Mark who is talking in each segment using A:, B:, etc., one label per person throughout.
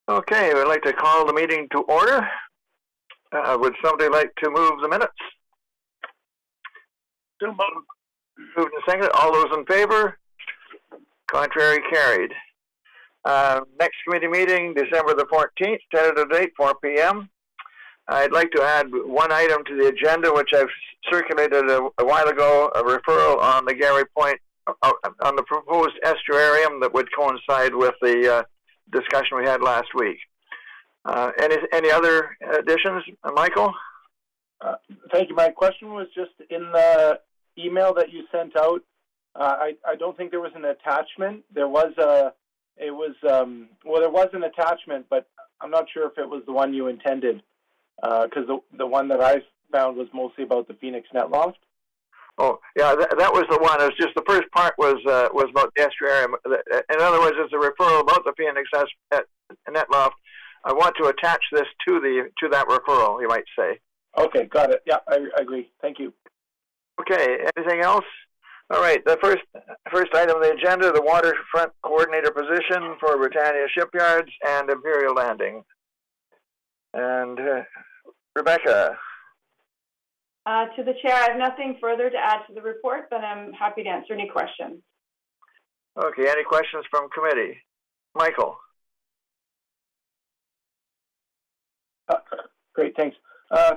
A: Okay, we'd like to call the meeting to order. Would somebody like to move the minutes? Moved and seconded. All those in favor? Contrary, carried. Next committee meeting, December the 14th, tentative date, 4 p.m. I'd like to add one item to the agenda, which I've circulated a while ago, a referral on the Gary Point, on the proposed estuarium that would coincide with the discussion we had last week. Any other additions, Michael?
B: Thank you. My question was just in the email that you sent out. I don't think there was an attachment. There was there was an attachment, but I'm not sure if it was the one you intended, because the one that I found was mostly about the Phoenix Net Loft.
A: Oh, yeah, that was the one. It was just the first part was about the estuarium. In other words, it's a referral about the Phoenix Net Loft. I want to attach this to that referral, you might say.
B: Okay, got it. Yeah, I agree. Thank you.
A: Okay, anything else? All right, the first item on the agenda, the waterfront coordinator position for Britannia Shipyards and Imperial Landing. And Rebecca.
C: To the chair, I have nothing further to add to the report, but I'm happy to answer any questions.
A: Okay, any questions from committee? Michael.
B: Great, thanks.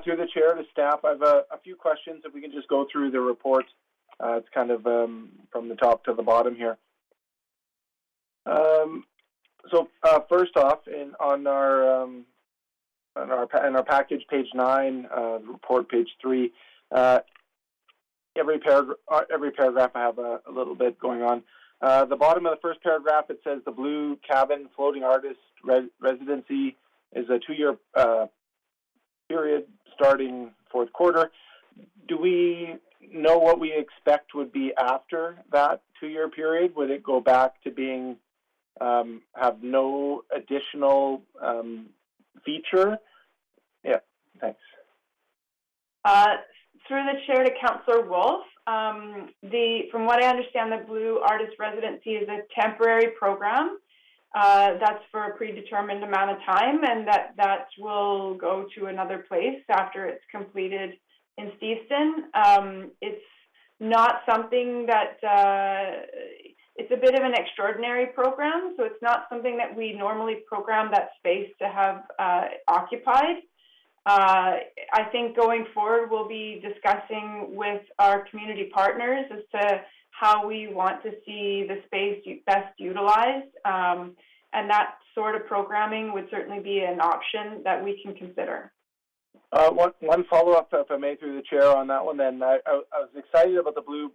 B: Through the chair to staff, I have a few questions. If we can just go through the report, it's kind of from the top to the bottom here. So first off, on our package, page 9, report, page 3. Every paragraph I have a little bit going on. The bottom of the first paragraph, it says the Blue Cabin Floating Artist Residency is a 2-year period starting fourth quarter. Do we know what we expect would be after that 2-year period? Would it go back to being have no additional feature? Yeah, thanks.
C: Through the chair to Councillor Wolf, from what I understand, the Blue Artist Residency is a temporary program. That's for a predetermined amount of time, and that will go to another place after it's completed in Steveston. It's not something that it's a bit of an extraordinary program, so it's not something that we normally program that space to have occupied. I think going forward, we'll be discussing with our community partners as to how we want to see the space best utilized. And that sort of programming would certainly be an option that we can consider.
B: One follow-up, if I may, through the chair on that one then. I was excited about the Blue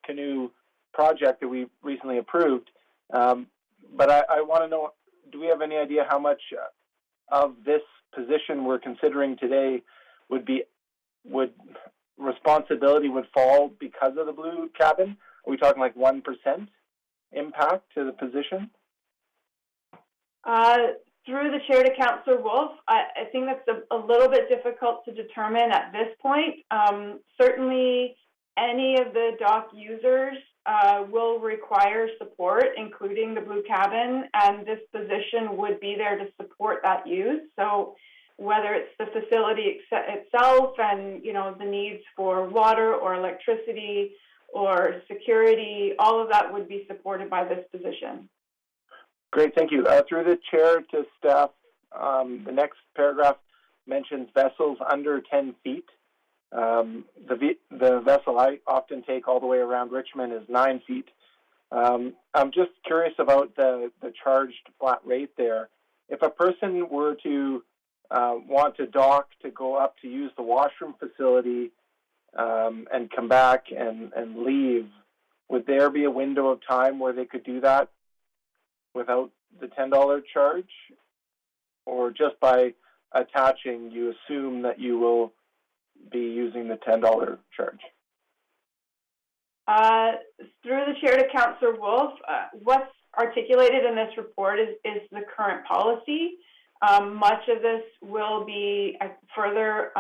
B: Canoe project that we recently approved, but I want to know, do we have any idea how much of this position we're considering today would responsibility would fall because of the Blue Cabin? Are we talking like 1% impact to the position?
C: Through the chair to Councillor Wolf, I think that's a little bit difficult to determine at this point. Certainly, any of the dock users will require support, including the Blue Cabin, and this position would be there to support that use. So whether it's the facility itself and, the needs for water or electricity or security, all of that would be supported by this position.
B: Great, thank you. Through the chair to staff, the next paragraph mentions vessels under 10 feet. The vessel I often take all the way around Richmond is 9 feet. I'm just curious about the charged flat rate there. If a person were to want to dock to go up to use the washroom facility and come back and leave, would there be a window of time where they could do that without the $10 charge? Or just by attaching, you assume that you will be using the $10 charge?
C: Through the chair to Councillor Wolf, what's articulated in this report is the current policy. Much of this will be further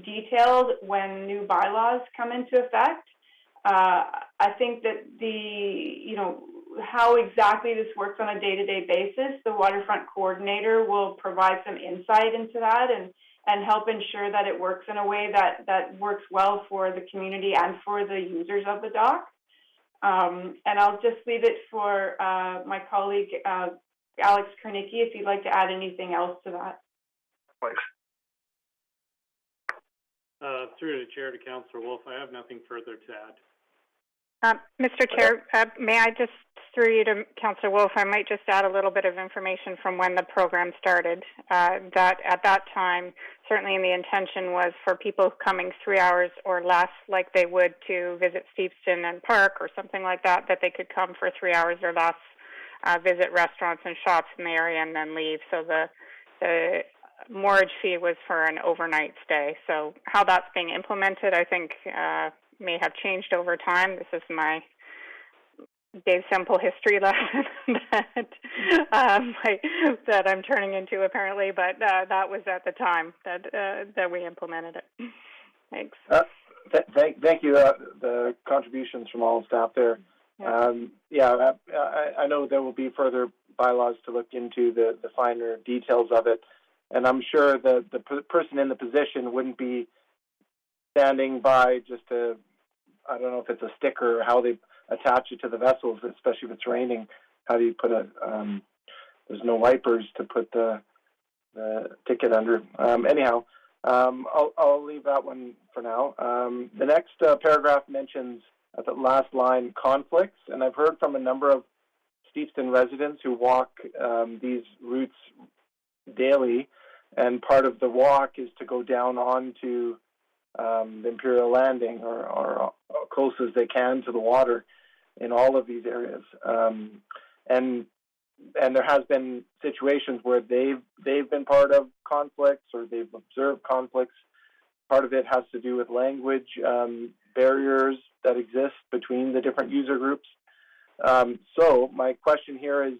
C: detailed when new bylaws come into effect. I think that how exactly this works on a day-to-day basis, the waterfront coordinator will provide some insight into that and help ensure that it works in a way that works well for the community and for the users of the dock. And I'll just leave it for my colleague, Alex Kernicki, if you'd like to add anything else to that.
D: Through the chair to Councillor Wolf, I have nothing further to add.
E: Mr. Chair, may I just, through you to Councillor Wolf, I might just add a little bit of information from when the program started. That at that time, certainly the intention was for people coming 3 hours or less, like they would to visit Steveston and Park or something like that, that they could come for 3 hours or less, visit restaurants and shops in the area and then leave. So the moorage fee was for an overnight stay. So how that's being implemented, I think, may have changed over time. This is my Dave Semple history lesson that I'm turning into apparently, but that was at the time that we implemented it. Thanks.
B: Thank you. The contributions from all staff there. I know there will be further bylaws to look into the finer details of it, and I'm sure that the person in the position wouldn't be standing by just to, I don't know if it's a sticker or how they attach it to the vessels, especially if it's raining. How do you put there's no wipers to put the ticket under. Anyhow, I'll leave that one for now. The next paragraph mentions at the last line conflicts, and I've heard from a number of Steveston residents who walk these routes daily, and part of the walk is to go down onto the Imperial Landing or close as they can to the water in all of these areas. And there has been situations where they've been part of conflicts or they've observed conflicts. Part of it has to do with language barriers that exist between the different user groups. So my question here is,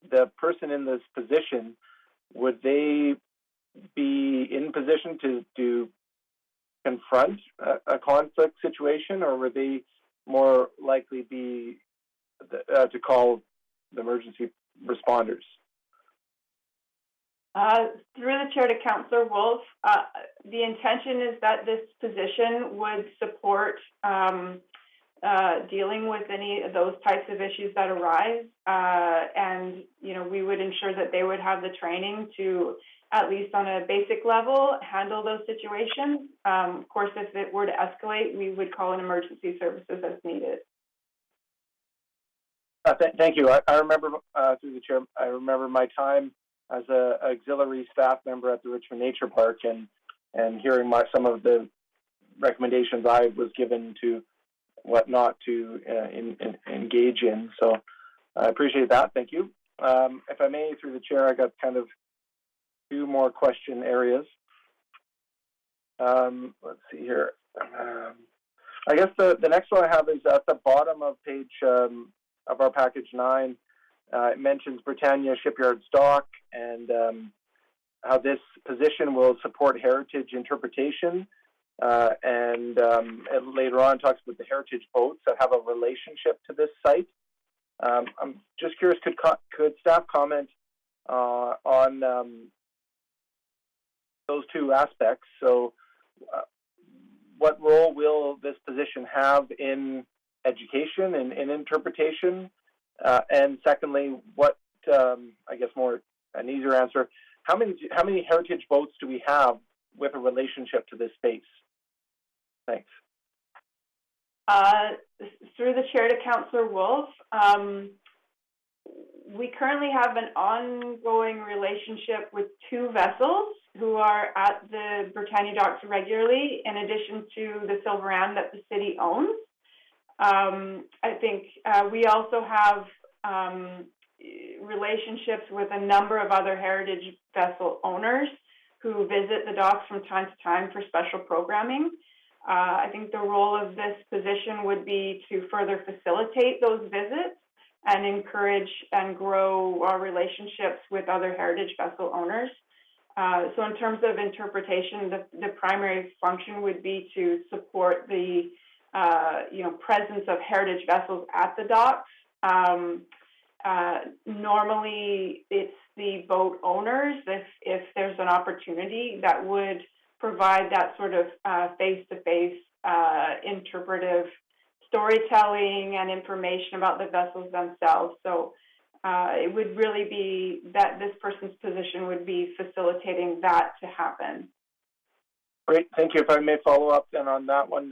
B: the person in this position, would they be in position to confront a conflict situation, or would they more likely be to call the emergency responders?
C: Through the chair to Councillor Wolf, the intention is that this position would support dealing with any of those types of issues that arise, and we would ensure that they would have the training to, at least on a basic level, handle those situations. Of course, if it were to escalate, we would call in emergency services as needed.
B: Thank you. I remember, through the chair, I remember my time as an auxiliary staff member at the Richmond Nature Park and hearing some of the recommendations I was given to what not to engage in. So I appreciate that. Thank you. If I may, through the chair, I got kind of two more question areas. Let's see here. I guess the next one I have is at the bottom of page of our package 9. It mentions Britannia Shipyard's dock and how this position will support heritage interpretation. And later on talks about the heritage boats that have a relationship to this site. I'm just curious, could staff comment on those two aspects? So what role will this position have in education and in interpretation? And secondly, what, I guess more an easier answer, how many heritage boats do we have with a relationship to this space? Thanks.
C: Through the chair to Councillor Wolf, we currently have an ongoing relationship with 2 vessels who are at the Britannia docks regularly, in addition to the Silveran that the city owns. I think we also have relationships with a number of other heritage vessel owners who visit the docks from time to time for special programming. I think the role of this position would be to further facilitate those visits and encourage and grow our relationships with other heritage vessel owners. So in terms of interpretation, the primary function would be to support the presence of heritage vessels at the docks. Normally, it's the boat owners, if there's an opportunity, that would provide that sort of face-to-face interpretive storytelling and information about the vessels themselves. So it would really be that this person's position would be facilitating that to happen.
B: Great, thank you. If I may follow up then on that one,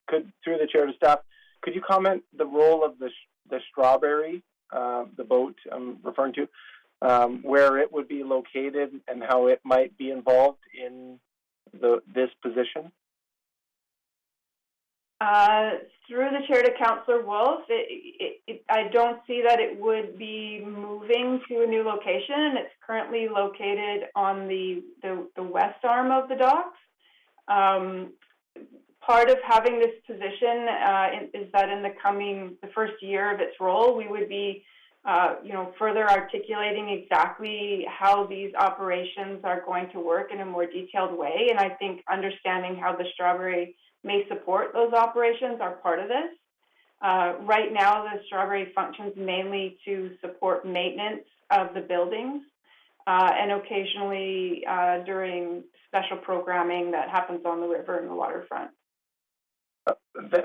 B: through the chair to staff, could you comment the role of the Strawberry, the boat I'm referring to, where it would be located and how it might be involved in this position?
C: Through the chair to Councillor Wolf, I don't see that it would be moving to a new location. It's currently located on the west arm of the docks. Part of having this position is that in the first year of its role, we would be, further articulating exactly how these operations are going to work in a more detailed way. And I think understanding how the Strawberry may support those operations are part of this. Right now, the Strawberry functions mainly to support maintenance of the buildings and occasionally during special programming that happens on the river and the waterfront.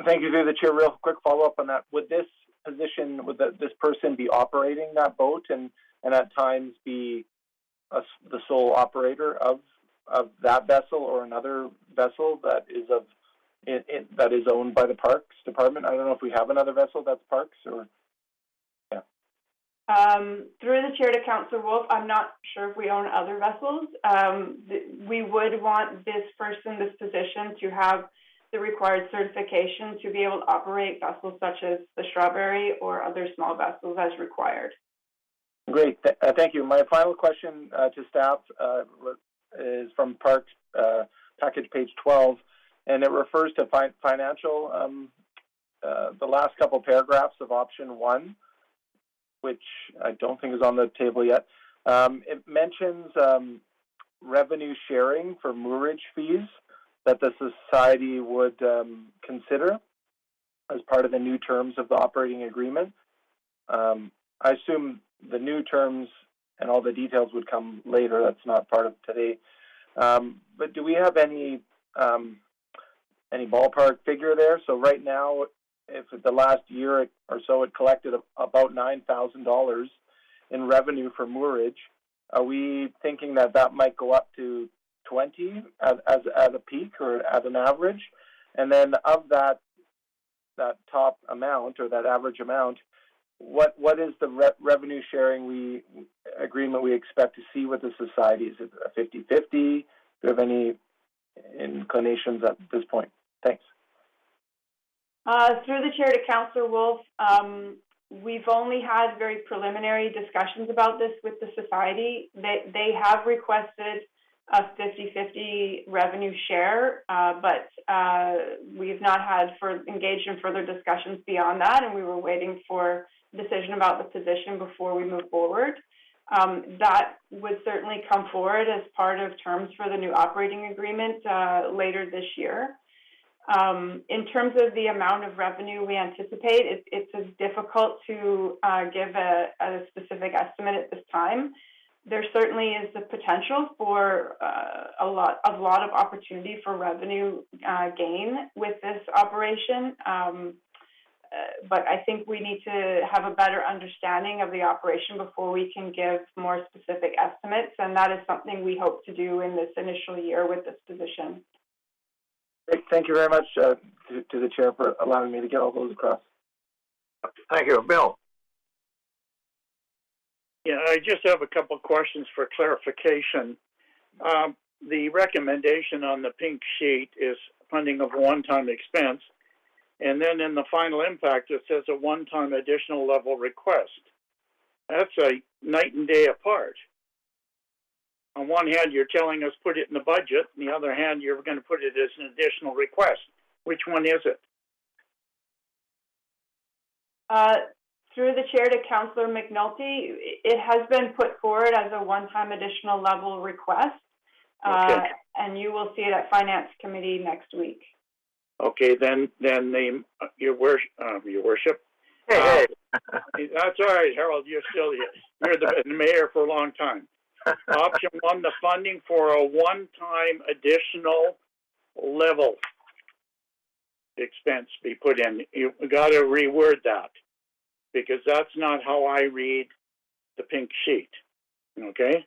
B: Thank you, through the chair. Real quick follow-up on that. Would this position, this person be operating that boat and at times be the sole operator of that vessel or another vessel that is that is owned by the Parks Department? I don't know if we have another vessel that's Parks or, yeah.
C: Through the chair to Councillor Wolf, I'm not sure if we own other vessels. We would want this position to have the required certification to be able to operate vessels such as the Strawberry or other small vessels as required.
B: Great, thank you. My final question to staff is from Parks package page 12. And it refers to financial, the last couple paragraphs of option 1, which I don't think is on the table yet. It mentions revenue sharing for moorage fees that the society would consider as part of the new terms of the operating agreement. I assume the new terms and all the details would come later. That's not part of today. But do we have any ballpark figure there? So right now, if the last year or so it collected about $9,000 in revenue for moorage, are we thinking that might go up to 20 as at a peak or at an average? And then of that top amount or that average amount, what is the revenue sharing agreement we expect to see with the society? Is it a 50-50? Do you have any inclinations at this point? Thanks.
C: Through the chair to Councillor Wolf, we've only had very preliminary discussions about this with the society. They have requested a 50-50 revenue share, but we've not engaged in further discussions beyond that, and we were waiting for a decision about the position before we move forward. That would certainly come forward as part of terms for the new operating agreement later this year. In terms of the amount of revenue we anticipate, it's difficult to give a specific estimate at this time. There certainly is the potential for a lot of opportunity for revenue gain with this operation. But I think we need to have a better understanding of the operation before we can give more specific estimates, and that is something we hope to do in this initial year with this position.
B: Great. Thank you very much to the chair for allowing me to get all those across.
A: Thank you. Bill?
F: Yeah, I just have a couple of questions for clarification. The recommendation on the pink sheet is funding of a one-time expense. And then in the final impact, it says a one-time additional level request. That's a night and day apart. On one hand, you're telling us put it in the budget. On the other hand, you're going to put it as an additional request. Which one is it?
C: Through the chair to Councillor McNulty, it has been put forward as a one-time additional level request.
F: Okay.
C: And you will see it at Finance Committee next week.
F: Okay, then your worship.
A: Hey,
F: That's all right, Harold. You're the mayor for a long time. Option 1, the funding for a one-time additional level expense be put in. You got to reword that, because that's not how I read the pink sheet. Okay,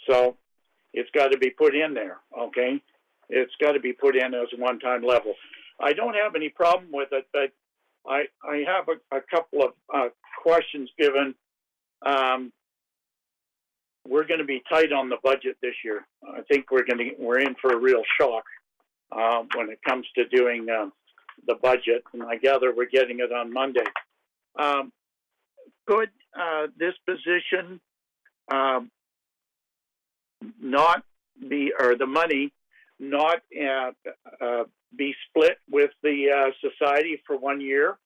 F: so it's got to be put in there. Okay, it's got to be put in as a one-time level. I don't have any problem with it, but I have a couple of questions given. We're going to be tight on the budget this year. I think we're in for a real shock when it comes to doing the budget, and I gather we're getting it on Monday. Could this position not be, or the money not be split with the society for 1 year?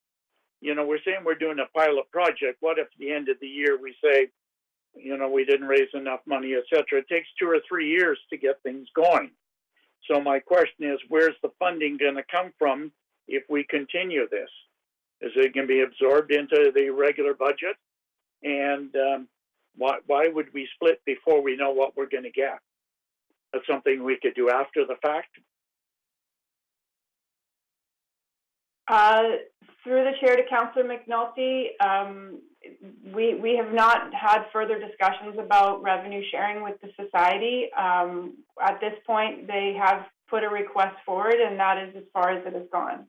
F: You know, we're saying we're doing a pilot project. What if at the end of the year we say, you know, we didn't raise enough money, etc.? It takes 2 or 3 years to get things going. So my question is, where's the funding going to come from if we continue this? Is it going to be absorbed into the regular budget? And why would we split before we know what we're going to get? That's something we could do after the fact.
C: Through the chair to Councillor McNulty, we have not had further discussions about revenue sharing with the society. At this point, they have put a request forward, and that is as far as it has gone.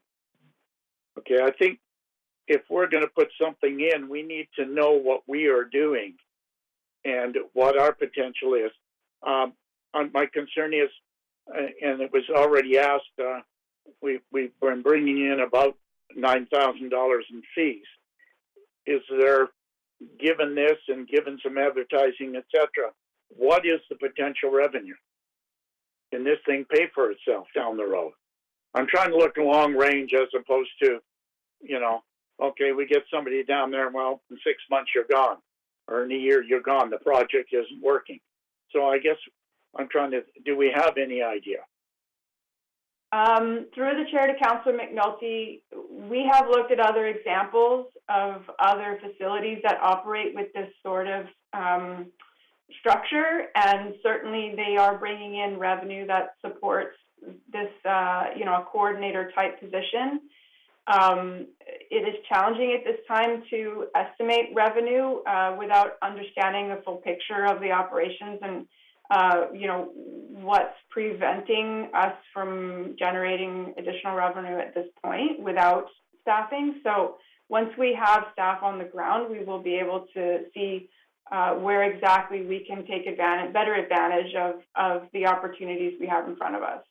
F: Okay, I think if we're going to put something in, we need to know what we are doing and what our potential is. My concern is, and it was already asked, we've been bringing in about $9,000 in fees. Is there, given this and given some advertising, etc., what is the potential revenue? Can this thing pay for itself down the road? I'm trying to look long range as opposed to, you know, okay, we get somebody down there, well, in 6 months you're gone, or in a year you're gone, the project isn't working. So I guess I'm trying to, do we have any idea?
C: Through the chair to Councillor McNulty, we have looked at other examples of other facilities that operate with this sort of structure, and certainly they are bringing in revenue that supports this, you know, a coordinator type position. It is challenging at this time to estimate revenue without understanding the full picture of the operations and you know, what's preventing us from generating additional revenue at this point without staffing. So once we have staff on the ground, we will be able to see where exactly we can take better advantage of the opportunities we have in front of us.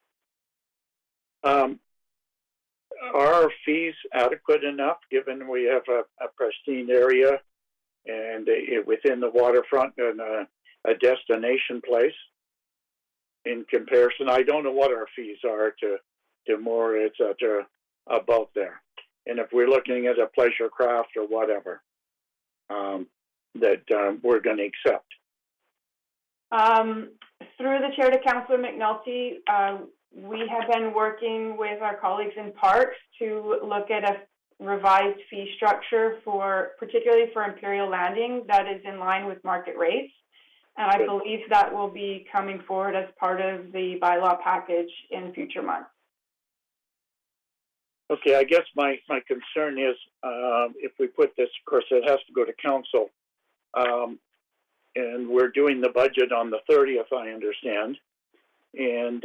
F: Are our fees adequate enough, given we have a pristine area and within the waterfront and a destination place? In comparison, I don't know what our fees are to more, etc., above there. And if we're looking at a pleasure craft or whatever, that we're going to accept.
C: Through the chair to Councillor McNulty, we have been working with our colleagues in Parks to look at a revised fee structure particularly for Imperial Landing that is in line with market rates. And I believe that will be coming forward as part of the bylaw package in future months.
F: Okay, I guess my concern is if we put this, of course, it has to go to council. And we're doing the budget on the 30th, I understand. And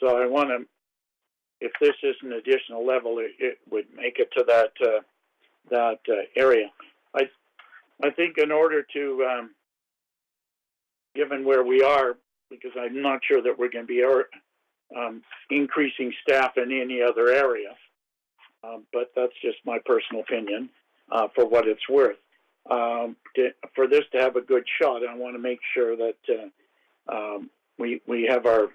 F: so I want to, if this is an additional level, it would make it to that area. I think in order to, given where we are, because I'm not sure that we're going to be increasing staff in any other area, but that's just my personal opinion for what it's worth. For this to have a good shot, I want to make sure that we have our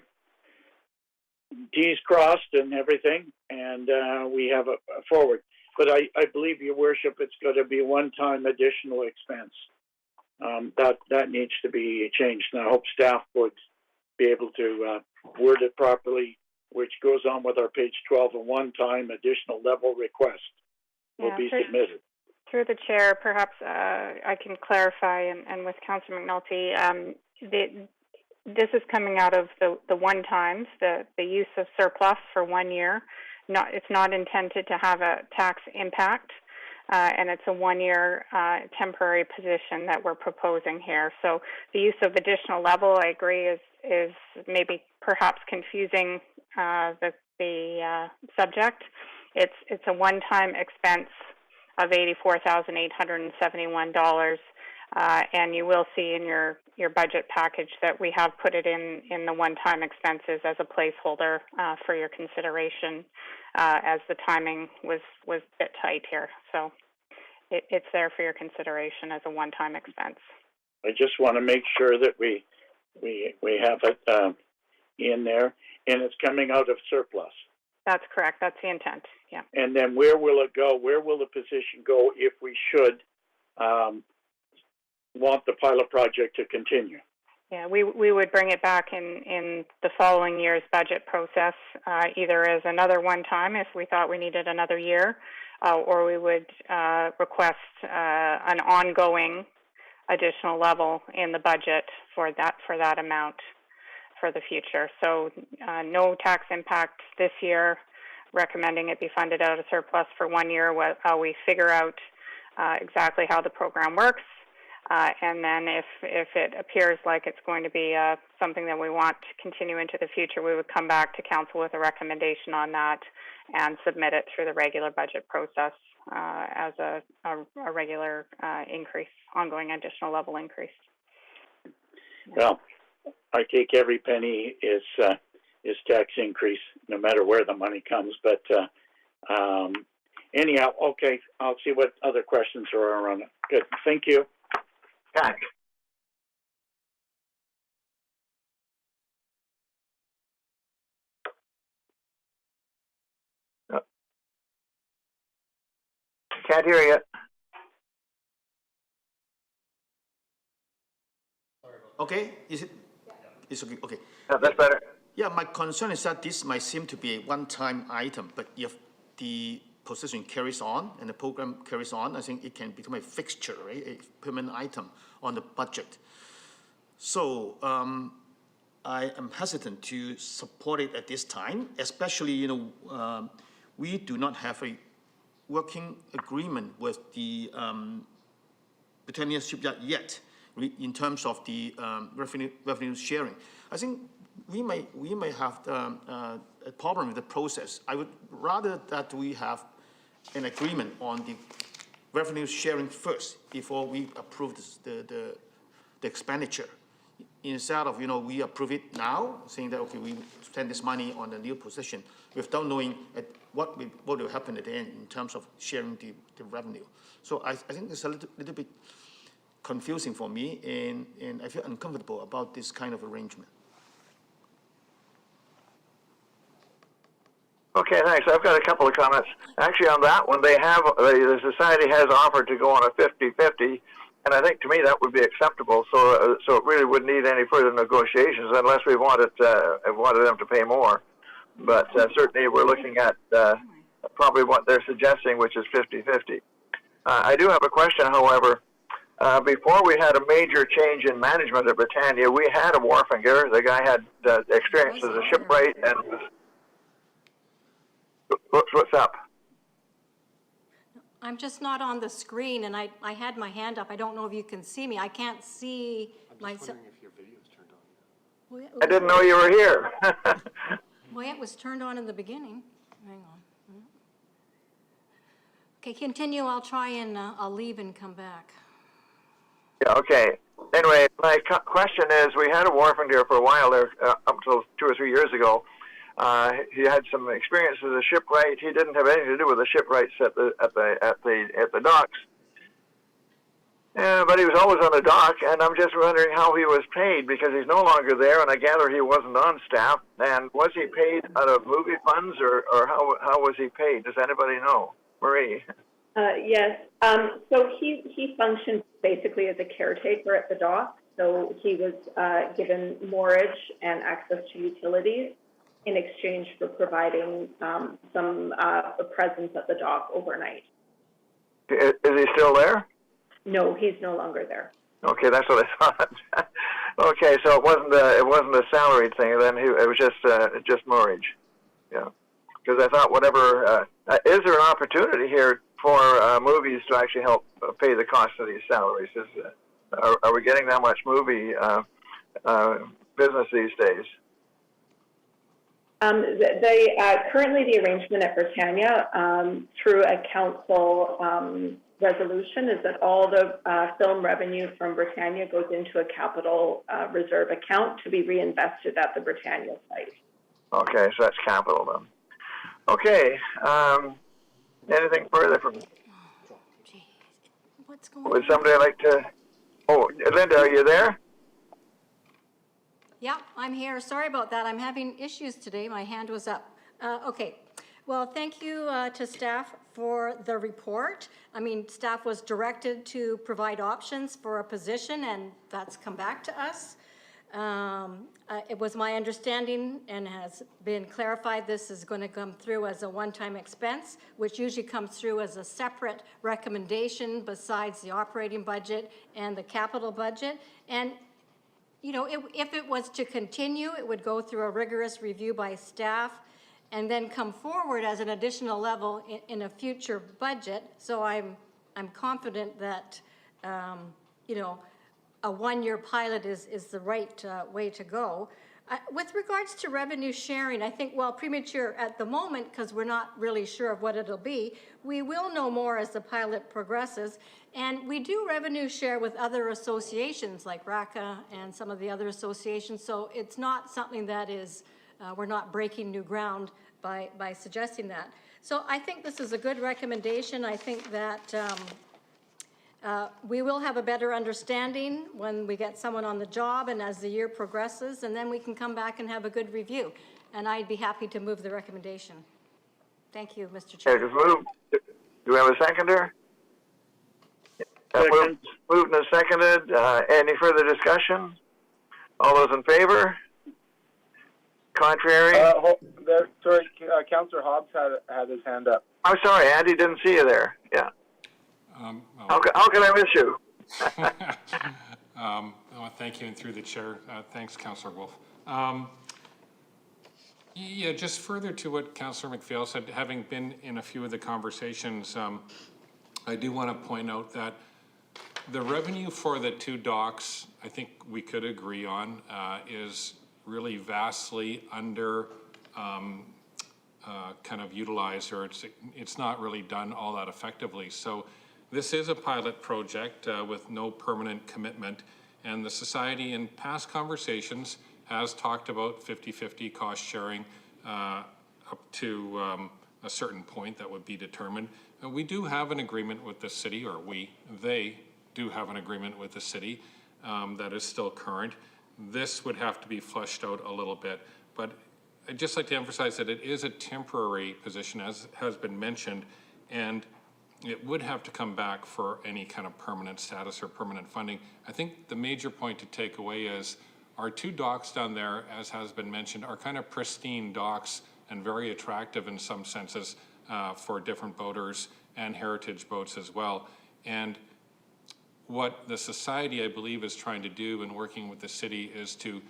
F: T's crossed and everything, and we have a forward. But I believe, Your Worship, it's going to be a one-time additional expense. That needs to be changed, and I hope staff would be able to word it properly, which goes on with our page 12, a one-time additional level request will be submitted.
E: Through the chair, perhaps I can clarify, and with Councillor McNulty, this is coming out of the one-times, the use of surplus for 1 year. It's not intended to have a tax impact, and it's a 1-year temporary position that we're proposing here. So the use of additional level, I agree, is maybe perhaps confusing the subject. It's a one-time expense of $84,871, and you will see in your budget package that we have put it in the one-time expenses as a placeholder for your consideration, as the timing was a bit tight here. So it's there for your consideration as a one-time expense.
F: I just want to make sure that we have it in there, and it's coming out of surplus.
E: That's correct. That's the intent. Yeah.
F: And then where will it go? Where will the position go if we should want the pilot project to continue?
E: Yeah, we would bring it back in the following year's budget process, either as another one-time if we thought we needed another year, or we would request an ongoing additional level in the budget for that amount for the future. So no tax impact this year, recommending it be funded out of surplus for 1 year while we figure out exactly how the program works. And then if it appears like it's going to be something that we want to continue into the future, we would come back to council with a recommendation on that and submit it through the regular budget process as a regular increase, ongoing additional level increase.
F: Well, I take every penny is tax increase, no matter where the money comes. But anyhow, okay, I'll see what other questions are around it. Good, thank you.
A: Okay. Can't hear you.
G: Okay, is it? It's okay. Okay.
A: No, that's better.
G: Yeah, my concern is that this might seem to be a one-time item, but if the position carries on and the program carries on, I think it can become a fixture, right? A permanent item on the budget. So I am hesitant to support it at this time, especially, we do not have a working agreement with the Britannia Shipyard yet in terms of the revenue sharing. I think we may have a problem with the process. I would rather that we have an agreement on the revenue sharing first before we approve the expenditure. Instead of, we approve it now, saying that, okay, we spend this money on the new position without knowing what will happen at the end in terms of sharing the revenue. So I think it's a little bit confusing for me, and I feel uncomfortable about this kind of arrangement.
A: Okay, thanks. I've got a couple of comments. Actually, on that one, the society has offered to go on a 50-50, and I think to me that would be acceptable. So it really wouldn't need any further negotiations unless we wanted them to pay more. But certainly we're looking at probably what they're suggesting, which is 50-50. I do have a question, however. Before we had a major change in management at Britannia, we had a wharfinger. The guy had experience as a shipwright and was. What's up?
H: I'm just not on the screen, and I had my hand up. I don't know if you can see me. I can't see myself.
I: I'm just wondering if your video is turned on.
H: Well,
A: I didn't know you were here.
H: Well, it was turned on in the beginning. Hang on. Okay, continue. I'll try and I'll leave and come back.
A: Yeah, okay. Anyway, my question is, we had a wharfinger for a while there, up until 2 or 3 years ago. He had some experience as a shipwright. He didn't have anything to do with the shipwrights at the docks, but he was always on the dock. And I'm just wondering how he was paid, because he's no longer there, and I gather he wasn't on staff. And was he paid out of movie funds, or how was he paid? Does anybody know, Marie?
J: Yes. So he functioned basically as a caretaker at the dock. So he was given moorage and access to utilities in exchange for providing some presence at the dock overnight.
A: Is he still there?
J: No, he's no longer there.
A: Okay, that's what I thought. Okay, so it wasn't a salaried thing. Then it was just mortgage. Yeah, because I thought whatever. Is there an opportunity here for movies to actually help pay the cost of these salaries? Are we getting that much movie business these days?
J: Currently the arrangement at Britannia through a council resolution is that all the film revenue from Britannia goes into a capital reserve account to be reinvested at the Britannia site.
A: Okay, so that's capital then. Okay, anything further from?
H: What's going
A: Would
H: on?
A: somebody like to? Oh, Linda, are you there?
H: Yeah, I'm here. Sorry about that. I'm having issues today. My hand was up. Okay. Well, thank you to staff for the report. I mean, staff was directed to provide options for a position, and that's come back to us. It was my understanding and has been clarified this is going to come through as a one-time expense, which usually comes through as a separate recommendation besides the operating budget and the capital budget. And you know, if it was to continue, it would go through a rigorous review by staff and then come forward as an additional level in a future budget. So I'm confident that, you know, a one-year pilot is the right way to go. With regards to revenue sharing, I think, well, premature at the moment because we're not really sure of what it'll be. We will know more as the pilot progresses. And we do revenue share with other associations like RACA and some of the other associations. So it's not something that is, we're not breaking new ground by suggesting that. So I think this is a good recommendation. I think that we will have a better understanding when we get someone on the job and as the year progresses, and then we can come back and have a good review. And I'd be happy to move the recommendation. Thank you, Mr. Chair.
A: Okay, just move. Do we have a seconder? Moved and seconded. Any further discussion? All those in favor? Contrary?
B: Sorry, Councillor Hobbs had his hand up.
A: I'm sorry, Andy, didn't see you there. Yeah. How can I miss you?
I: Thank you, and through the chair, thanks, Councillor Wolf. Yeah, just further to what Councillor McPhail said, having been in a few of the conversations, I do want to point out that the revenue for the two docks, I think we could agree on, is really vastly under kind of utilized, or it's not really done all that effectively. So this is a pilot project with no permanent commitment, and the Society in past conversations has talked about 50-50 cost sharing up to a certain point that would be determined. We do have an agreement with the city, or they do have an agreement with the city that is still current. This would have to be fleshed out a little bit, but I'd just like to emphasize that it is a temporary position, as has been mentioned, and it would have to come back for any kind of permanent status or permanent funding. I think the major point to take away is our two docks down there, as has been mentioned, are kind of pristine docks and very attractive in some senses for different boaters and heritage boats as well. And what the society, I believe, is trying to do in working with the city is to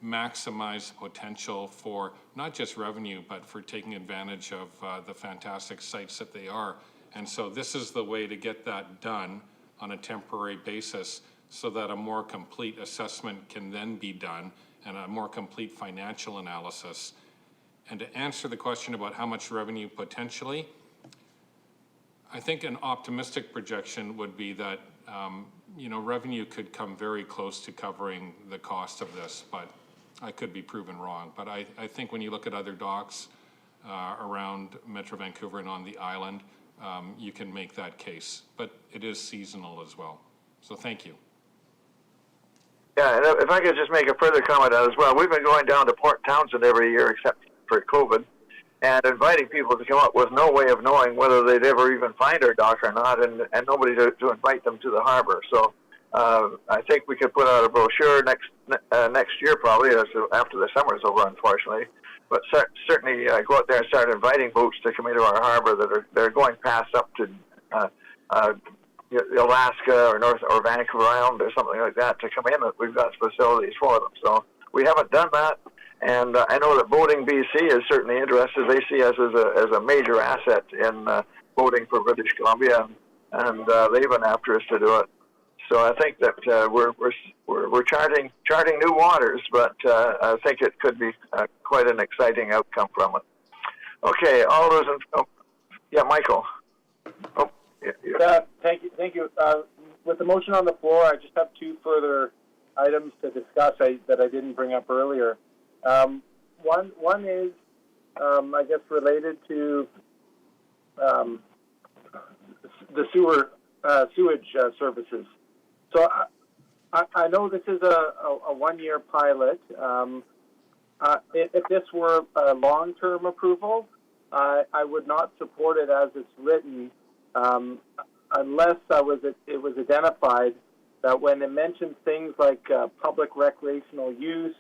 I: maximize potential for not just revenue, but for taking advantage of the fantastic sites that they are. And so this is the way to get that done on a temporary basis so that a more complete assessment can then be done and a more complete financial analysis. And to answer the question about how much revenue potentially, I think an optimistic projection would be that revenue could come very close to covering the cost of this, but I could be proven wrong. But I think when you look at other docks around Metro Vancouver and on the island, you can make that case, but it is seasonal as well. So thank you.
A: Yeah, and if I could just make a further comment on it as well. We've been going down to Port Townsend every year except for COVID and inviting people to come up with no way of knowing whether they'd ever even find our dock or not, and nobody to invite them to the harbor. So I think we could put out a brochure next year probably, after the summer's over, unfortunately. But certainly go out there and start inviting boats to come into our harbor that are going past up to Alaska or North or Vancouver Island or something like that to come in. We've got facilities for them, so we haven't done that. And I know that Boating BC is certainly interested. They see us as a major asset in boating for British Columbia, and they've been after us to do it. So I think that we're charting new waters, but I think it could be quite an exciting outcome from it. Okay, all those yeah, Michael. Oh, yeah.
B: Thank you. With the motion on the floor, I just have two further items to discuss that I didn't bring up earlier. One is, I guess, related to the sewage services. So I know this is a one-year pilot. If this were a long-term approval, I would not support it as it's written, unless it was identified that when it mentions things like public recreational use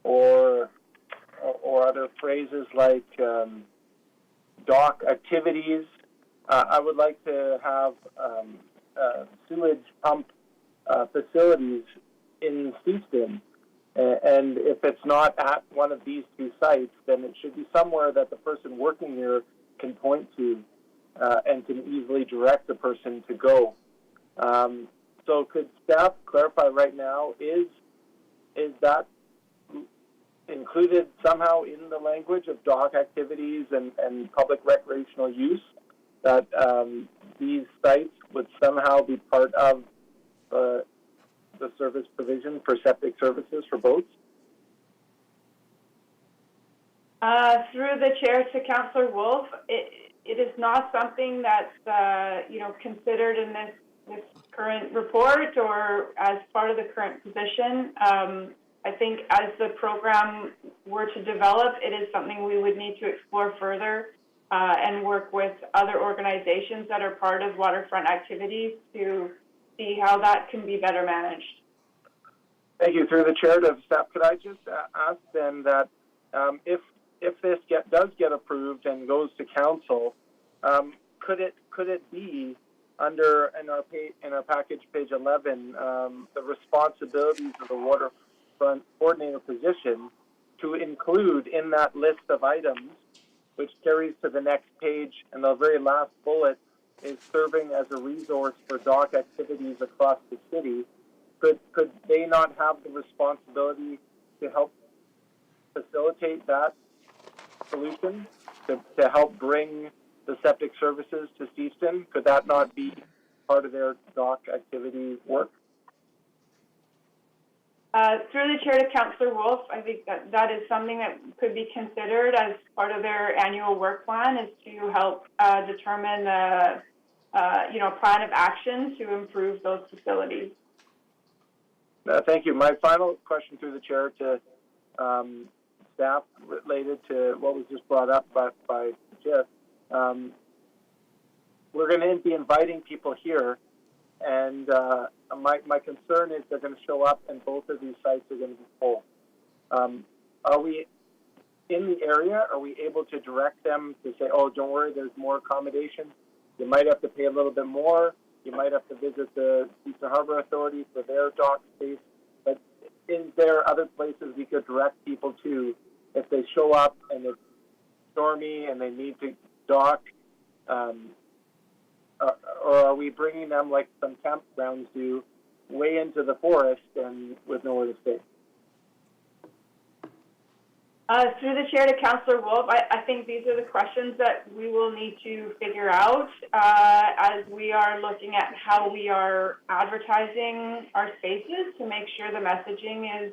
B: or other phrases like dock activities, I would like to have sewage pump facilities in Houston. And if it's not at one of these two sites, then it should be somewhere that the person working here can point to and can easily direct the person to go. So could staff clarify right now, is that included somehow in the language of dock activities and public recreational use, that these sites would somehow be part of the service provision for septic services for boats?
C: Through the chair to Councillor Wolf, it is not something that's considered in this current report or as part of the current position. I think as the program were to develop, it is something we would need to explore further and work with other organizations that are part of waterfront activities to see how that can be better managed.
B: Thank you. Through the chair to staff, could I just ask then that if this does get approved and goes to council, could it be under in our package, page 11, the responsibilities of the waterfront coordinator position to include in that list of items, which carries to the next page, and the very last bullet is serving as a resource for dock activities across the city. Could they not have the responsibility to help facilitate that solution, to help bring the septic services to Steveston? Could that not be part of their dock activity work?
C: Through the chair to Councillor Wolf, I think that is something that could be considered as part of their annual work plan, is to help determine a plan of action to improve those facilities.
B: Thank you. My final question through the chair to staff related to what was just brought up by Jeff. We're going to be inviting people here, and my concern is they're going to show up and both of these sites are going to be full. Are we in the area? Are we able to direct them to say, oh, don't worry, there's more accommodation? You might have to pay a little bit more. You might have to visit the Eastern Harbour Authority for their dock space. But is there other places we could direct people to if they show up and it's stormy and they need to dock? Or are we bringing them, like some campgrounds do, way into the forest and with nowhere to stay?
C: Through the chair to Councillor Wolf, I think these are the questions that we will need to figure out as we are looking at how we are advertising our spaces to make sure the messaging is,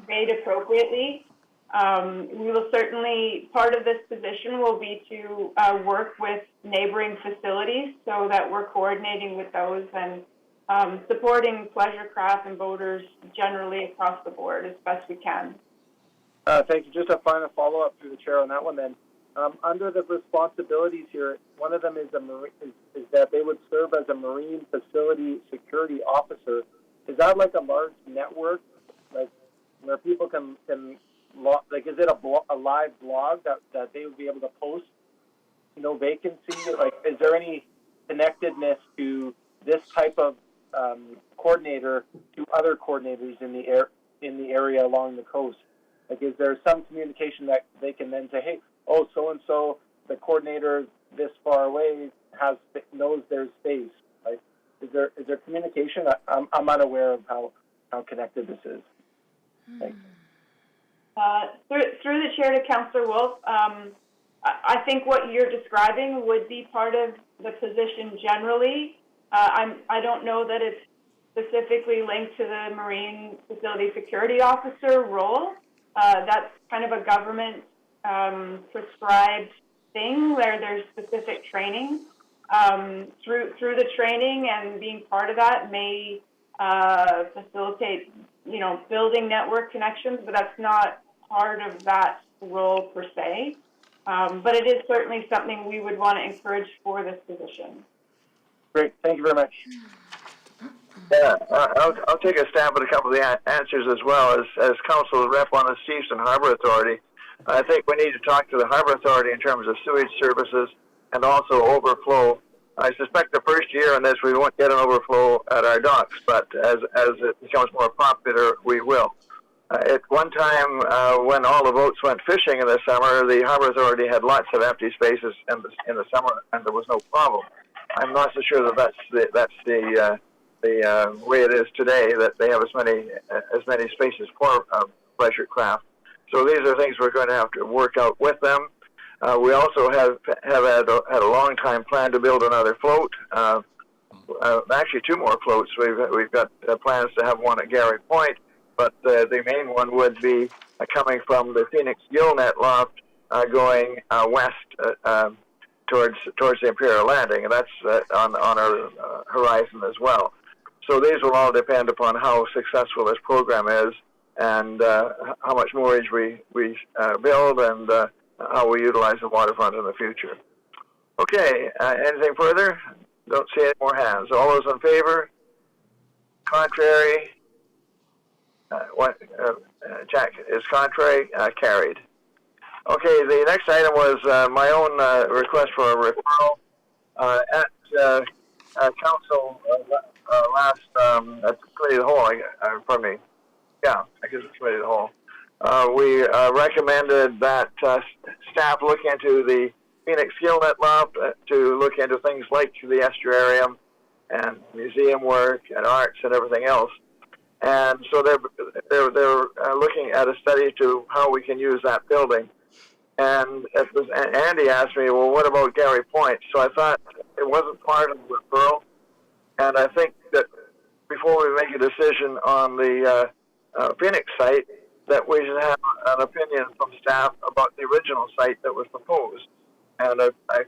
C: made appropriately. We will certainly, part of this position will be to work with neighboring facilities so that we're coordinating with those and supporting pleasure craft and boaters generally across the board as best we can.
B: Thank you. Just a final follow-up through the chair on that one then. Under the responsibilities here, one of them is that they would serve as a marine facility security officer. Is that like a large network, like where people can like, is it a live blog that they would be able to post, vacancy? Like, is there any connectedness to this type of coordinator to other coordinators in the area along the coast? Like, is there some communication that they can then say, hey, oh, so and so, the coordinator this far away knows their space? Like, is there communication? I'm unaware of how connected this is. Thanks.
C: Through the chair to Councillor Wolf, I think what you're describing would be part of the position generally. I don't know that it's specifically linked to the Marine Facility Security Officer role. That's kind of a government prescribed thing where there's specific training. Through the training and being part of that may facilitate, building network connections, but that's not part of that role per se. But it is certainly something we would want to encourage for this position.
B: Great, thank you very much.
A: Yeah, I'll take a stab at a couple of the answers as well. As council rep on the Eastern Harbor Authority, I think we need to talk to the Harbor Authority in terms of sewage services and also overflow. I suspect the first year on this we won't get an overflow at our docks, but as it becomes more popular, we will. At one time, when all the boats went fishing in the summer, the Harbor Authority had lots of empty spaces in the summer, and there was no problem. I'm not so sure that that's the way it is today, that they have as many spaces for pleasure craft. So these are things we're going to have to work out with them. We also have had a long time plan to build another float. Actually, two more floats. We've got plans to have one at Gary Point, but the main one would be coming from the Phoenix Gillnet Loft, going west towards the Imperial Landing, and that's on our horizon as well. So these will all depend upon how successful this program is, and how much moorage we build, and how we utilize the waterfront in the future. Okay, anything further? Don't see any more hands. All those in favor? Contrary? Jack is contrary. Carried. Okay, the next item was my own request for a referral at council last at Committee of the Whole. Pardon me. Yeah, I guess it's Committee of the Whole. We recommended that staff look into the Phoenix Gillnet Loft to look into things like the estuarium and museum work and arts and everything else. And so they're looking at a study to how we can use that building. And Andy asked me, well, what about Gary Point? So I thought it wasn't part of the referral. And I think that before we make a decision on the Phoenix site, that we should have an opinion from staff about the original site that was proposed. And I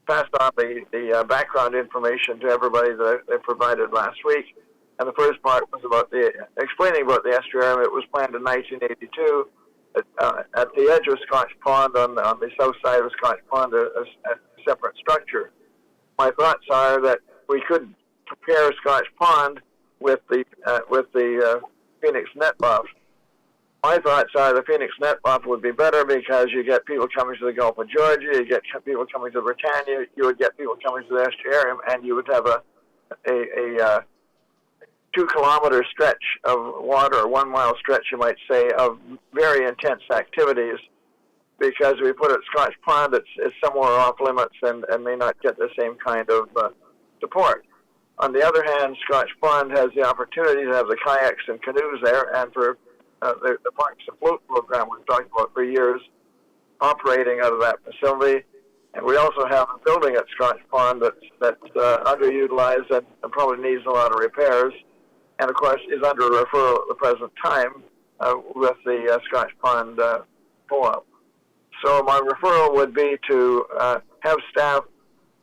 A: passed on the background information to everybody that I provided last week. And the first part was about explaining about the estuarium. It was planned in 1982 at the edge of Scotch Pond, on the south side of Scotch Pond, a separate structure. My thoughts are that we could compare Scotch Pond with the Phoenix Net Loft. My thoughts are the Phoenix Net Loft would be better because you get people coming to the Gulf of Georgia, you get people coming to Britannia, you would get people coming to the estuarium, and you would have a 2-kilometer stretch of water, or 1 mile stretch, you might say, of very intense activities. Because we put it Scotch Pond, it's somewhere off limits and may not get the same kind of support. On the other hand, Scotch Pond has the opportunity to have the kayaks and canoes there, and for the Parks and Float program we've talked about for years, operating out of that facility. And we also have a building at Scotch Pond that's underutilized and probably needs a lot of repairs, and of course is under referral at the present time with the Scotch Pond pull-up. So my referral would be to have staff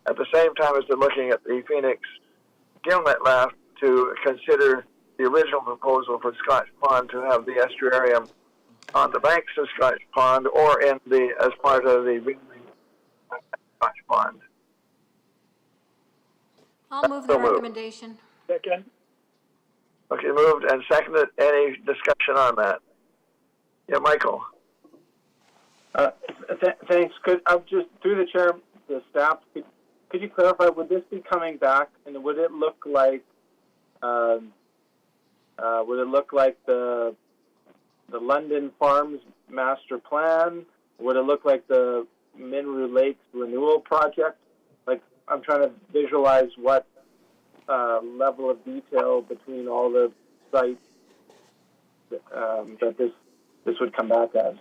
A: at the same time as they're looking at the Phoenix Gillnet Loft to consider the original proposal for Scotch Pond to have the estuarium on the banks of Scotch Pond or as part of the Scotch Pond.
H: I'll move the recommendation.
F: Second.
A: Okay, moved and seconded. Any discussion on that? Yeah, Michael.
B: Thanks. I'm just through the chair, the staff. Could could you clarify? Would this be coming back, and would it look like the London Farms master plan? Would it look like the Minru Lakes renewal project? Like, I'm trying to visualize what level of detail between all the sites that this would come back as.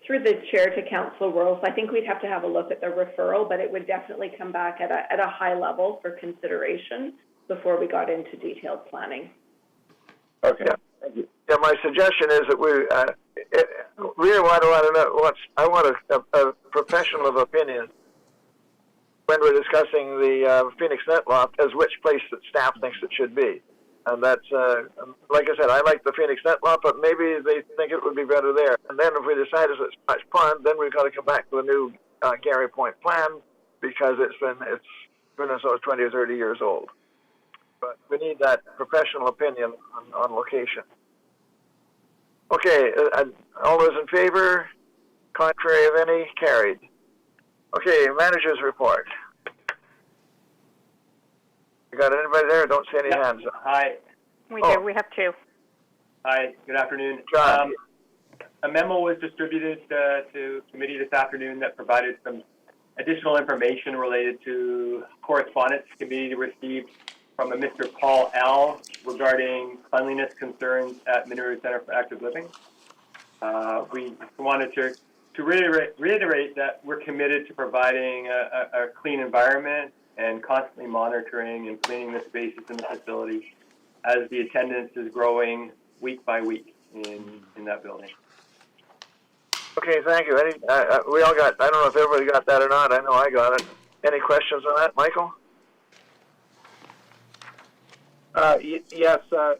J: Through the chair to Councillor Rolfe, I think we'd have to have a look at the referral, but it would definitely come back at a high level for consideration before we got into detailed planning.
B: Okay. Yeah. Thank you.
A: Yeah, my suggestion is that we really want to know I want a professional opinion when we're discussing the Phoenix Net Loft as which place that staff thinks it should be. And that's, like I said, I like the Phoenix Net Loft, but maybe they think it would be better there. And then if we decide it's Splash Pond, then we've got to come back to a new Gary Point plan because it's been 20 or 30 years old. But we need that professional opinion on location. Okay, all those in favor? Contrary of any? Carried. Okay, manager's report. You got anybody there? Don't see any hands up.
K: Hi.
E: We do. We have two.
K: Hi. Good afternoon.
A: John.
K: A memo was distributed to committee this afternoon that provided some additional information related to correspondence committee received from a Mr. Paul L. regarding cleanliness concerns at Minru Center for Active Living. We wanted to reiterate that we're committed to providing a clean environment and constantly monitoring and cleaning the spaces in the facility as the attendance is growing week by week in that building.
A: Okay, thank you. We all got, I don't know if everybody got that or not. I know I got it. Any questions on that, Michael?
B: Yes, I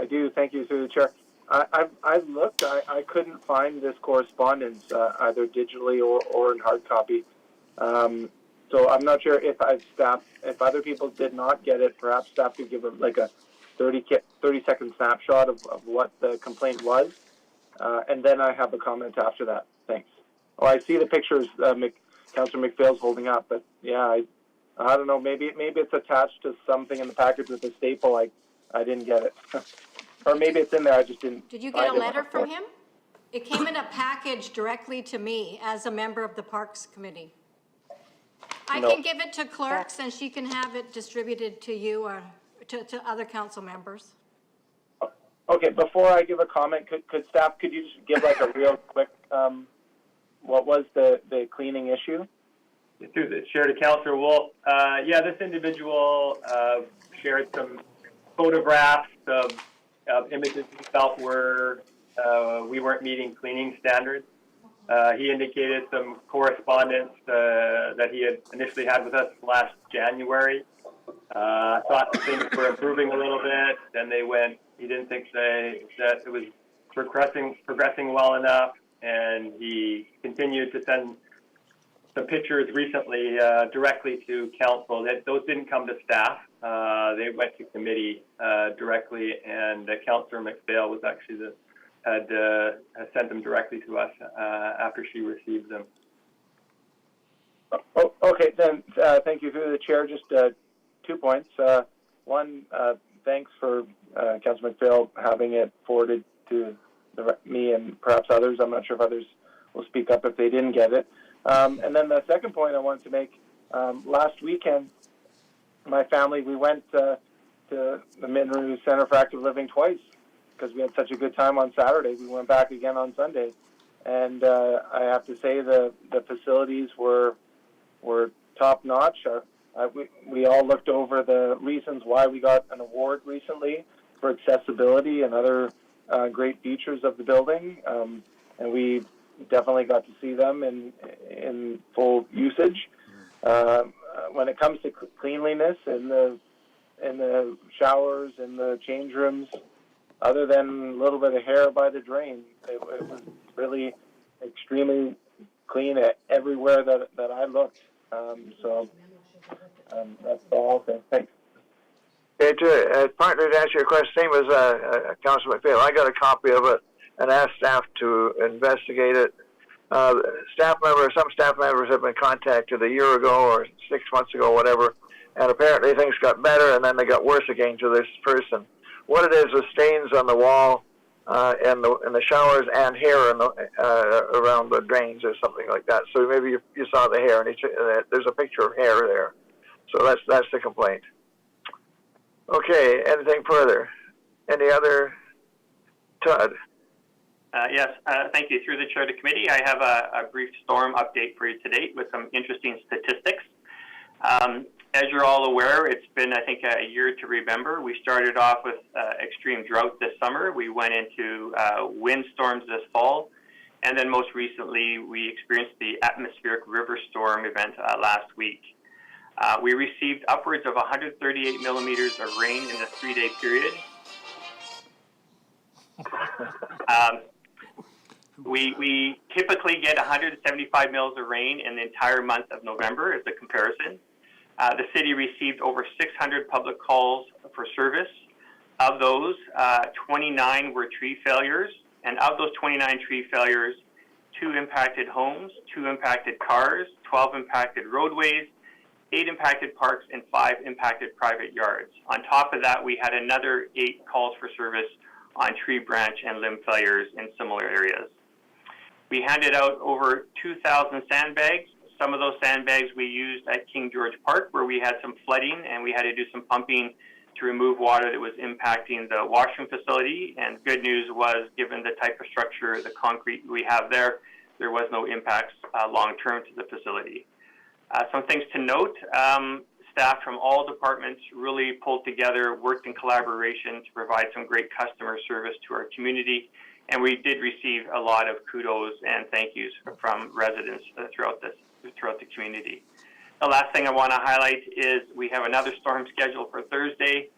B: do. Thank you, through the chair. I've looked. I couldn't find this correspondence either digitally or in hard copy. So I'm not sure if if other people did not get it, perhaps staff could give a 30-second snapshot of what the complaint was, and then I have a comment after that. Thanks. Oh, I see the pictures Councillor McPhail's holding up, but yeah, I don't know. Maybe it's attached to something in the package with a staple. I didn't get it, or maybe it's in there. I just didn't.
H: Did you get a letter from him? It came in a package directly to me as a member of the Parks Committee. I can give it to clerks and she can have it distributed to you or to other council members.
B: Okay, before I give a comment, could you just give like a real quick, what was the cleaning issue?
K: Through the chair to Councillor Wolf, yeah, this individual shared some photographs of images he felt were we weren't meeting cleaning standards. He indicated some correspondence that he had initially had with us last January. Thought things were improving a little bit. Then they went. He didn't think that it was progressing well enough, and he continued to send some pictures recently directly to council. Those didn't come to staff. They went to committee directly, and Councillor McPhail was actually had sent them directly to us after she received them.
B: Oh, okay, then thank you through the chair. Just 2 points. One, thanks for Councillor McPhail having it forwarded to me and perhaps others. I'm not sure if others will speak up if they didn't get it. And then the second point I wanted to make, last weekend, my family, we went to the Minru Center for Active Living twice because we had such a good time on Saturday. We went back again on Sunday. And I have to say the facilities were top-notch. We all looked over the reasons why we got an award recently for accessibility and other great features of the building. And we definitely got to see them in full usage. When it comes to cleanliness in the showers and the change rooms, other than a little bit of hair by the drain, it was really extremely clean everywhere that I looked. So that's all I'll say. Thanks.
A: Okay, partner, to answer your question, same as Councillor McPhail, I got a copy of it and asked staff to investigate it. some staff members have been contacted a year ago or 6 months ago, whatever, and apparently things got better and then they got worse again to this person. What it is stains on the wall in the showers and hair around the drains or something like that. So maybe you saw the hair, and there's a picture of hair there. So that's the complaint. Okay, anything further? Any other? Todd?
K: Yes, thank you. Through the chair to committee, I have a brief storm update for you today with some interesting statistics. As you're all aware, it's been, I think, a year to remember. We started off with extreme drought this summer. We went into windstorms this fall. And then most recently, we experienced the atmospheric river storm event last week. We received upwards of 138 millimeters of rain in the 3-day period. We typically get 175 mils of rain in the entire month of November as a comparison. The city received over 600 public calls for service. Of those, 29 were tree failures. And of those 29 tree failures, 2 impacted homes, 2 impacted cars, 12 impacted roadways, 8 impacted parks, and 5 impacted private yards. On top of that, we had another 8 calls for service on tree branch and limb failures in similar areas. We handed out over 2,000 sandbags. Some of those sandbags we used at King George Park, where we had some flooding and we had to do some pumping to remove water that was impacting the washroom facility. And good news was, given the type of structure, the concrete we have there was no impacts long-term to the facility. Some things to note, staff from all departments really pulled together, worked in collaboration to provide some great customer service to our community. And we did receive a lot of kudos and thank yous from residents throughout the community. The last thing I want to highlight is we have another storm scheduled for Thursday.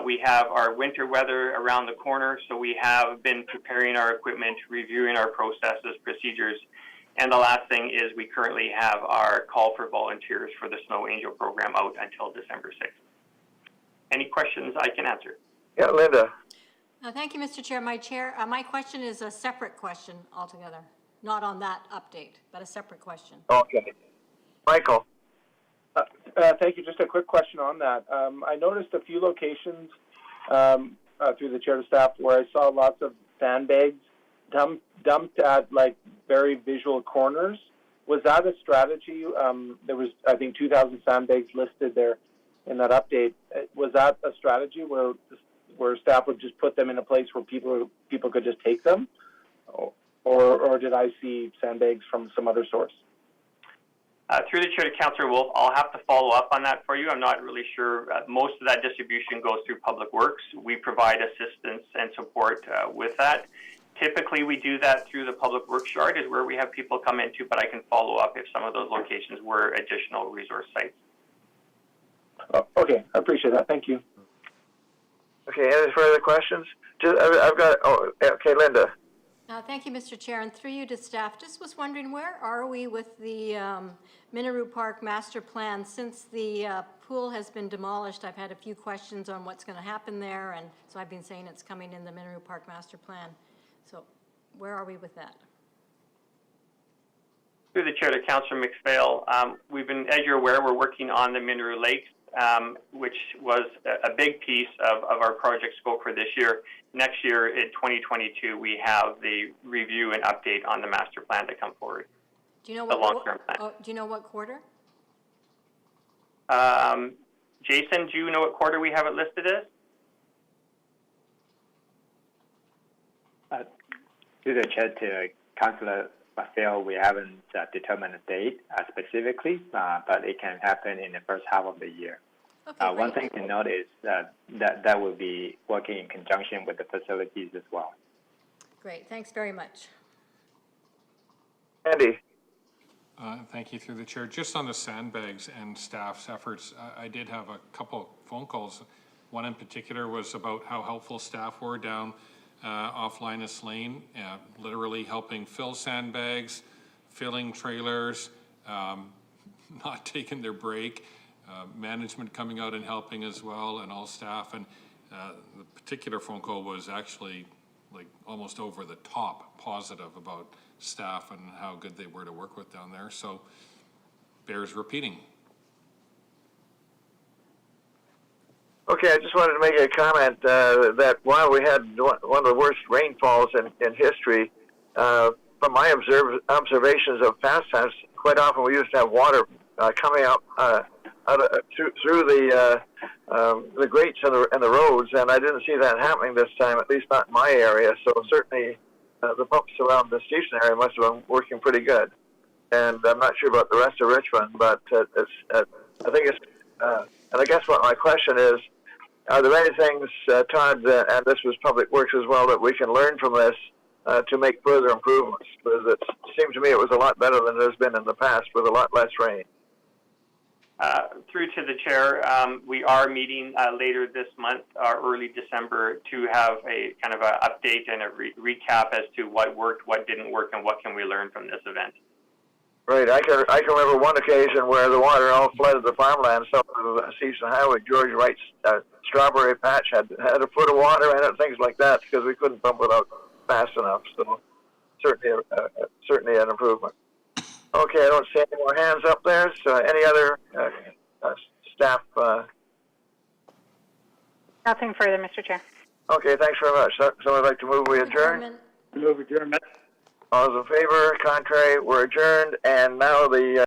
K: We have our winter weather around the corner, so we have been preparing our equipment, reviewing our processes, procedures. And the last thing is we currently have our call for volunteers for the Snow Angel program out until December 6th. Any questions I can answer?
A: Yeah, Linda.
H: Thank you, Mr. Chair. My question is a separate question altogether. Not on that update, but a separate question.
A: Okay. Michael.
B: Thank you. Just a quick question on that. I noticed a few locations through the chair to staff where I saw lots of sandbags dumped at like very visual corners. Was that a strategy? There was, I think, 2,000 sandbags listed there in that update. Was that a strategy where staff would just put them in a place where people could just take them? Or did I see sandbags from some other source?
K: Through the chair to Councillor Wolf, I'll have to follow up on that for you. I'm not really sure. Most of that distribution goes through Public Works. We provide assistance and support with that. Typically, we do that through the Public Works yard is where we have people come into, but I can follow up if some of those locations were additional resource sites.
B: Oh, okay, I appreciate that. Thank you.
A: Okay, any further questions? Okay, Linda.
H: Thank you, Mr. Chair, and through you to staff. Just was wondering, where are we with the Minaroo Park master plan? Since the pool has been demolished, I've had a few questions on what's going to happen there, and so I've been saying it's coming in the Minaroo Park master plan. So where are we with that?
K: Through the chair to Councillor McPhail, we've been, as you're aware, we're working on the Minaroo Lakes, which was a big piece of our project scope for this year. Next year, in 2022, we have the review and update on the master plan to come forward.
H: Do you know
K: the long-term plan?
H: Do you know what quarter?
K: Jason, do you know what quarter we have it listed as?
L: Through the chair to Councillor McPhail, we haven't determined a date specifically, but it can happen in the first half of the year. Okay, one thing to note is that will be working in conjunction with the facilities as well.
H: Great, thanks very much.
A: Andy.
I: Thank you, through the chair. Just on the sandbags and staff's efforts, I did have a couple phone calls. One in particular was about how helpful staff were down off Linus Lane, literally helping fill sandbags, filling trailers, not taking their break, management coming out and helping as well, and all staff. And the particular phone call was actually like almost over the top positive about staff and how good they were to work with down there. So bears repeating.
A: Okay, I just wanted to make a comment that while we had one of the worst rainfalls in history, from my observations of past times, quite often we used to have water coming up through the grates and the roads, and I didn't see that happening this time, at least not in my area. So certainly the pumps around the station area must have been working pretty good. And I'm not sure about the rest of Richmond, but I think it's, and I guess what my question is, are there any things, Todd, and this was Public Works as well, that we can learn from this to make further improvements? Because it seemed to me it was a lot better than it has been in the past with a lot less rain.
K: Through to the chair, we are meeting later this month, early December, to have a kind of an update and a recap as to what worked, what didn't work, and what can we learn from this event. Right.
A: I can remember one occasion where the water all flooded the farmland south of the Season Highway. George Wright's strawberry patch had a foot of water in it, things like that, because we couldn't pump it out fast enough. So certainly an improvement. Okay, I don't see any more hands up there. So any other staff?
E: Nothing further, Mr. Chair.
A: Okay, thanks very much. Someone would like to move we adjourn?
F: Move adjournment.
A: All those in favor? Contrary? We're adjourned. And now the